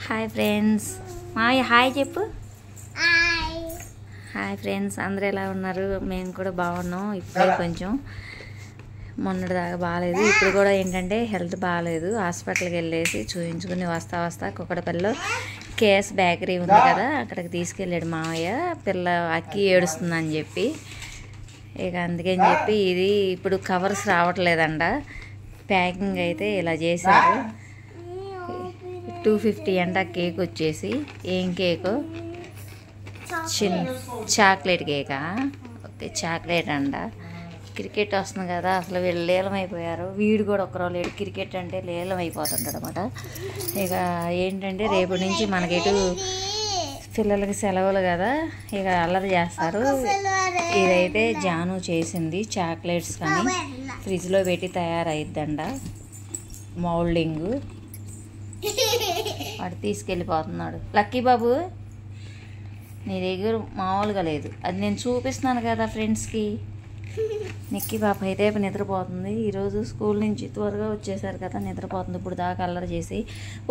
Hi friends, మాయ hi చెప్పు. Hi friends, అందరూ ఎలా ఉన్నారు? మేము కూడా బాగున్నాం. ఇప్పుడే కొంచెం మొన్నటిదాకా బాగాలేదు, ఇప్పుడు కూడా ఏంటంటే హెల్త్ బాగాలేదు. హాస్పిటల్కి వెళ్ళేసి చూపించుకుని వస్తా కుక్కడపల్లిలో కేఎస్ బేకరీ ఉంది కదా, అక్కడికి తీసుకెళ్ళాడు మావయ్య. పిల్ల అక్కి ఏడుస్తుందని చెప్పి, ఇక అందుకని చెప్పి ఇది ఇప్పుడు కవర్స్ రావట్లేదంట. ప్యాకింగ్ అయితే ఇలా చేశారు. 250 అంట కేక్ వచ్చేసి. ఏం కేకు? చిన్న చాక్లెట్ కేకా? ఓకే, చాక్లెట్ అంట. క్రికెట్ వస్తుంది కదా, అసలు వీళ్ళు లీలమైపోయారు. వీడు కూడా ఒకరో లేడు, క్రికెట్ అంటే లీలం అయిపోతుంటాడు అనమాట. ఇక ఏంటంటే రేపు నుంచి మనకెటు పిల్లలకి సెలవులు కదా, ఇక అల్లరి చేస్తారు. ఇదైతే జాను చేసింది చాక్లెట్స్, కానీ ఫ్రిడ్జ్లో పెట్టి తయారైద్దంట మౌల్డింగ్. వాడు తీసుకెళ్ళిపోతున్నాడు. లక్కీ బాబు, నీ దగ్గర మామూలుగా లేదు, అది నేను చూపిస్తున్నాను కదా ఫ్రెండ్స్కి. నిక్కీ పాప అయితే నిద్రపోతుంది. ఈరోజు స్కూల్ నుంచి త్వరగా వచ్చేసారు కదా, నిద్రపోతుంది. ఇప్పుడు దాకా అల్లరి చేసి.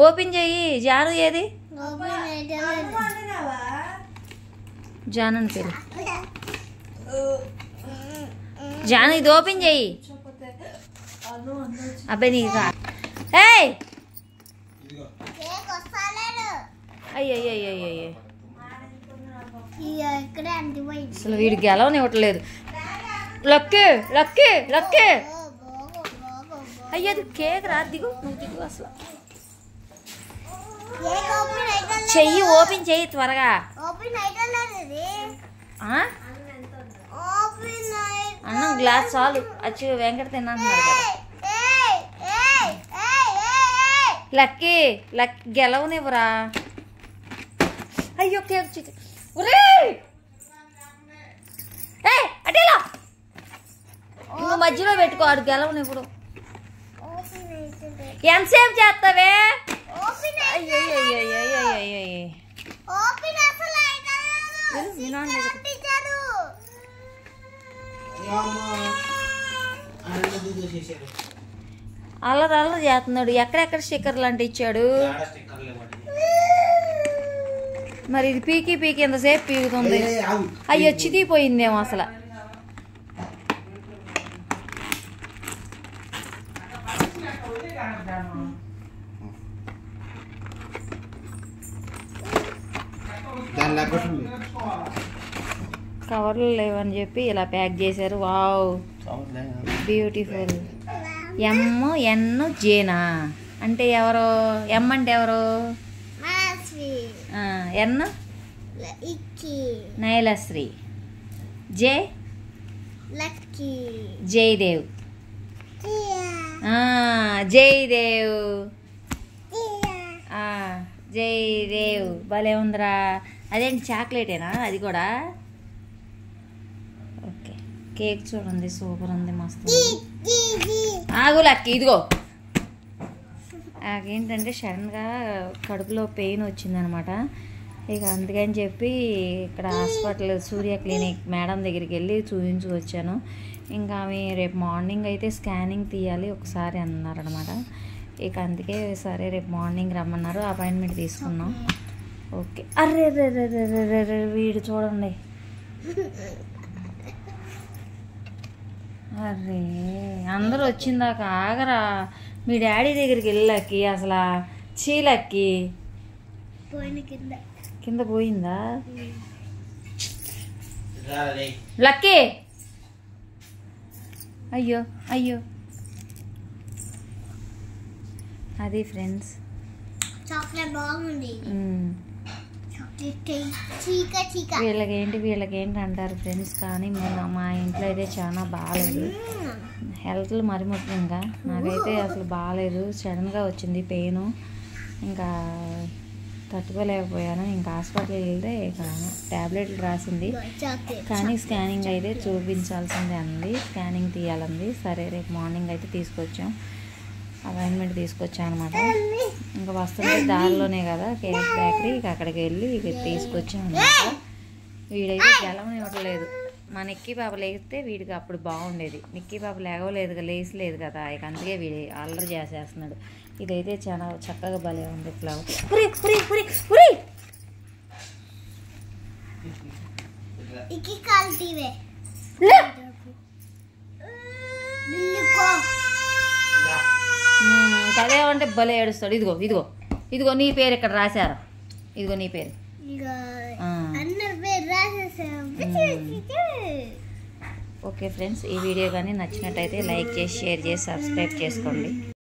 ఓపెన్ చెయ్యి. జాను ఏది? జాను అని పేరు. జాను ఇది ఓపెన్ చెయ్యి. అబ్బాయి నీకు ఏయ్ అయ్యయ్యయ్యయ్యో, అసలు వీడికి గెలవనివ్వట్లేదు. లక్కే లక్కే లక్కే, అయ్యది కేక్ రా. దిగు, నువ్వు దిగు. అసలు చెయ్యి ఓపెన్ చెయ్యి త్వరగా. అన్నం గ్లాస్ చాలు. వచ్చి వెంకట తిన్నాడు కదా. లక్కీ గెలవనివ్వరా. అయ్యో కేక్ వచ్చి అటేలా నువ్వు మధ్యలో పెట్టుకోడు. గెలవనివ్వడు. ఎంతసేపు చేస్తావే? అల్లరి చేస్తున్నాడు. ఎక్కడెక్కడ స్టిక్కర్లు అంటే ఇచ్చాడు. మరి ఇది పీకి ఎంతసేపు పీకుతుంది. అయ్యో చితిపోయిందేమో అసలు. కవర్లు లేవని చెప్పి ఇలా ప్యాక్ చేశారు. Wow, beautiful. ఎన్ జేనా అంటే ఎవరు? ఎం అంటే ఎవరు? ఎన్ నైలశ్రీ. జే జయదేవ్. జయదేవ్ జయదేవ్ భలే ఉందిరా. అదేంటి చాక్లెటేనా అది కూడా? ఓకే, కేక్ చూడండి, సూపర్ ఉంది, మస్తు. ఆగు లక్కీ, ఇదిగో. ఏంటంటే సడన్గా కడుపులో పెయిన్ వచ్చిందనమాట. ఇక అందుకని చెప్పి ఇక్కడ హాస్పిటల్ సూర్య క్లినిక్ మేడం దగ్గరికి వెళ్ళి చూపించుకొచ్చాను. ఇంకా ఆమె రేపు మార్నింగ్ అయితే స్కానింగ్ తీయాలి ఒకసారి అన్నారనమాట. ఇక అందుకే సరే రేపు మార్నింగ్ రమ్మన్నారు. అపాయింట్మెంట్ తీసుకున్నాం. ఓకే. అర్రే వీడు చూడండి. అరే అందరూ వచ్చిందాక ఆగరా. మీ డాడీ దగ్గరికి వెళ్ళకి అసలు చీలక్కి కింద పోయిందా? లక్కీ అయ్యో అయ్యో. అది ఫ్రెండ్స్, చాక్లెట్ బాగుంది. వీళ్ళకేంటి అంటారు ఫ్రెండ్స్, కానీ మా ఇంట్లో అయితే చాలా బాగాలేదు. హెల్త్లు మరి ముఖ్యంగా నాకైతే అసలు బాగాలేదు. సడన్గా వచ్చింది పెయిన్, ఇంకా తట్టుకోలేకపోయాను. ఇంకా హాస్పిటల్కి వెళ్తే ఇక ట్యాబ్లెట్లు రాసింది, కానీ స్కానింగ్ అయితే చూపించాల్సిందే అంది. స్కానింగ్ తీయాలంది. సరే రేపు మార్నింగ్ అయితే తీసుకొచ్చాం, అపాయింట్మెంట్ తీసుకొచ్చాం అనమాట. ఇంకా వస్తుంటే దారిలోనే కదా కేఎస్ బేకరీ, ఇక అక్కడికి వెళ్ళి ఇక తీసుకొచ్చాం అనమాట. వీడైతే గెలవనివ్వట్లేదు. మా నిక్కీ పాప లేస్తే వీడికి అప్పుడు బాగుండేది. నిక్కీ పాప లేగలేదు, లేచలేదు కదా, ఇక అందుకే వీడి అల్లరి చేసేస్తున్నాడు. ఇదైతే చాలా చక్కగా భలే ఉంది ఫ్లవర్. పురి పురి పురి పురి iki kaltive అదే అంటే భలే ఏడుస్తాడు. ఇదిగో ఇదిగో ఇదిగో నీ పేరు ఇక్కడ రాశారు. ఇదిగో నీ పేరు. ఓకే ఫ్రెండ్స్, ఈ వీడియో కానీ నచ్చినట్టయితే లైక్ చేసి, షేర్ చేసి, సబ్స్క్రైబ్ చేసుకోండి.